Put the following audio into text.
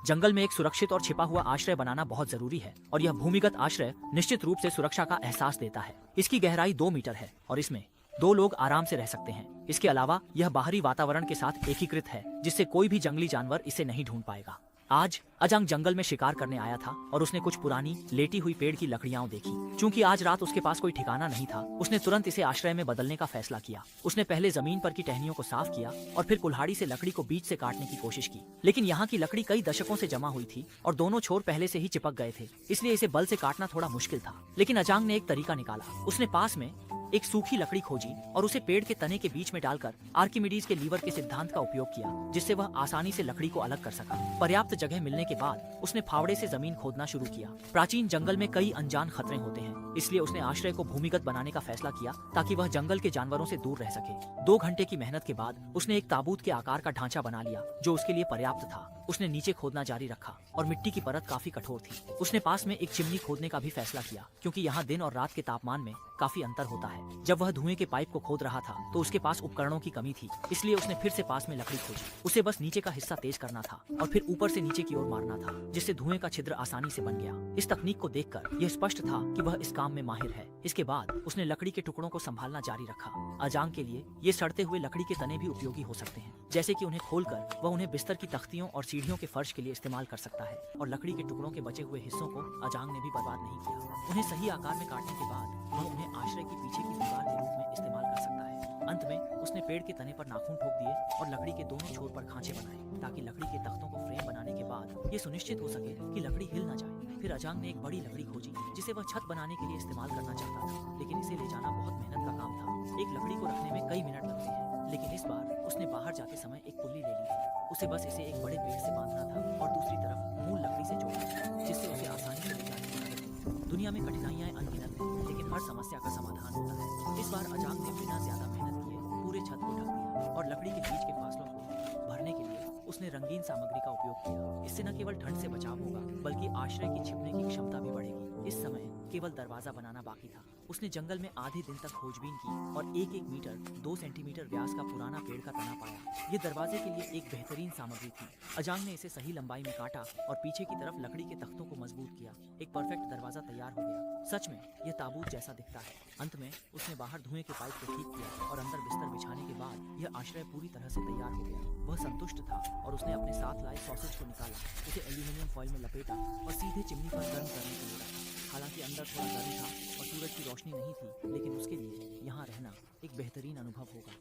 जंगल में एक सुरक्षित और छिपा हुआ आश्रय बनाना बहुत जरूरी है और यह भूमिगत आश्रय निश्चित रूप से सुरक्षा का एहसास देता है। इसकी गहराई 2 मीटर है और इसमें 2 लोग आराम से रह सकते हैं। इसके अलावा यह बाहरी वातावरण के साथ एकीकृत है जिससे कोई भी जंगली जानवर इसे नहीं ढूंढ पाएगा। आज अजांग जंगल में शिकार करने आया था और उसने कुछ पुरानी लेटी हुई पेड़ की लकड़ियां देखी। चूंकि आज रात उसके पास कोई ठिकाना नहीं था, उसने तुरंत इसे आश्रय में बदलने का फैसला किया। उसने पहले जमीन पर की टहनियों को साफ किया और फिर कुल्हाड़ी से लकड़ी को बीच से काटने की कोशिश की, लेकिन यहाँ की लकड़ी कई दशकों से जमा हुई थी और दोनों छोर पहले से ही चिपक गए थे, इसलिए इसे बल से काटना थोड़ा मुश्किल था। लेकिन अजांग ने एक तरीका निकाला। उसने पास में एक सूखी लकड़ी खोजी और उसे पेड़ के तने के बीच में डालकर आर्किमिडीज के लीवर के सिद्धांत का उपयोग किया, जिससे वह आसानी से लकड़ी को अलग कर सका। पर्याप्त जगह मिलने के बाद उसने फावड़े से जमीन खोदना शुरू किया। प्राचीन जंगल में कई अनजान खतरे होते हैं, इसलिए उसने आश्रय को भूमिगत बनाने का फैसला किया ताकि वह जंगल के जानवरों से दूर रह सके। 2 घंटे की मेहनत के बाद उसने एक ताबूत के आकार का ढांचा बना लिया जो उसके लिए पर्याप्त था। उसने नीचे खोदना जारी रखा और मिट्टी की परत काफी कठोर थी। उसने पास में एक चिमनी खोदने का भी फैसला किया, क्योंकि यहाँ दिन और रात के तापमान में काफी अंतर होता है। जब वह धुएं के पाइप को खोद रहा था तो उसके पास उपकरणों की कमी थी, इसलिए उसने फिर से पास में लकड़ी खोजी। उसे बस नीचे का हिस्सा तेज करना था और फिर ऊपर से नीचे की ओर मारना था, जिससे धुएं का छिद्र आसानी से बन गया। इस तकनीक को देखकर यह स्पष्ट था कि वह इस काम में माहिर है। इसके बाद उसने लकड़ी के टुकड़ों को संभालना जारी रखा। अजांग के लिए ये सड़ते हुए लकड़ी के तने भी उपयोगी हो सकते हैं, जैसे कि उन्हें खोलकर वह उन्हें बिस्तर की तख्तियों और सीढ़ियों के फर्श के लिए इस्तेमाल कर सकता है। और लकड़ी के टुकड़ों के बचे हुए हिस्सों को अजांग ने भी बर्बाद नहीं किया। उन्हें सही आकार में काटने के बाद वह उन्हें आश्रय के पीछे की दीवार के रूप में इस्तेमाल कर सकता है। अंत में उसने पेड़ के तने पर नाखून ठोक दिए और लकड़ी के दोनों छोर पर खांचे बनाए, ताकि लकड़ी के तख्तों को फ्रेम बनाने के बाद ये सुनिश्चित हो सके कि लकड़ी हिल न जाए। फिर अजांग ने एक बड़ी लकड़ी खोजी जिसे वह छत बनाने के लिए इस्तेमाल करना चाहता था, लेकिन इसे ले जाना बहुत मेहनत का काम था। एक लकड़ी को रखने में कई मिनट लगते हैं, लेकिन इस बार उसने बाहर जाते समय एक पुल्ली ले ली थी। उसे बस इसे एक बड़े पेड़ से बांधना था और दूसरी तरफ मूल लकड़ी से जोड़ना था, जिससे उसे आसानी से ले जाने में मदद मिले। दुनिया में कठिनाइयां अनगिनत हैं, लेकिन हर समस्या का समाधान होता है। इस बार अजांग ने बिना ज्यादा मेहनत किए पूरे छत को ढक दिया और लकड़ी के बीच के फासलों को भरने के लिए उसने रंगीन सामग्री का उपयोग किया। इससे न केवल ठंड से बचाव होगा, बल्कि आश्रय की छिपने की क्षमता भी बढ़ेगी। इस समय केवल दरवाजा बनाना बाकी था। उसने जंगल में आधे दिन तक खोजबीन की और 1-1 मीटर 2 सेंटीमीटर व्यास का पुराना पेड़ का तना पाया। ये दरवाजे के लिए एक बेहतरीन सामग्री थी। अजांग ने इसे सही लंबाई में काटा और पीछे की तरफ लकड़ी के तख्तों को मजबूत किया। एक परफेक्ट दरवाजा तैयार हो गया। सच में यह ताबूत जैसा दिखता है। अंत में उसने बाहर धुएं के पाइप को ठीक किया और अंदर बिस्तर बिछाने के बाद यह आश्रय पूरी तरह से तैयार हो गया। वह संतुष्ट था और उसने अपने साथ लाए सॉसेज को निकाला, उसे एल्यूमिनियम फॉइल में लपेटा और सीधे चिमनी पर गर्म करने के लिए रखा। हालांकि अंदर थोड़ा गर्म था और सूरज की रोशनी नहीं थी, लेकिन उसके लिए यहाँ रहना एक बेहतरीन अनुभव होगा।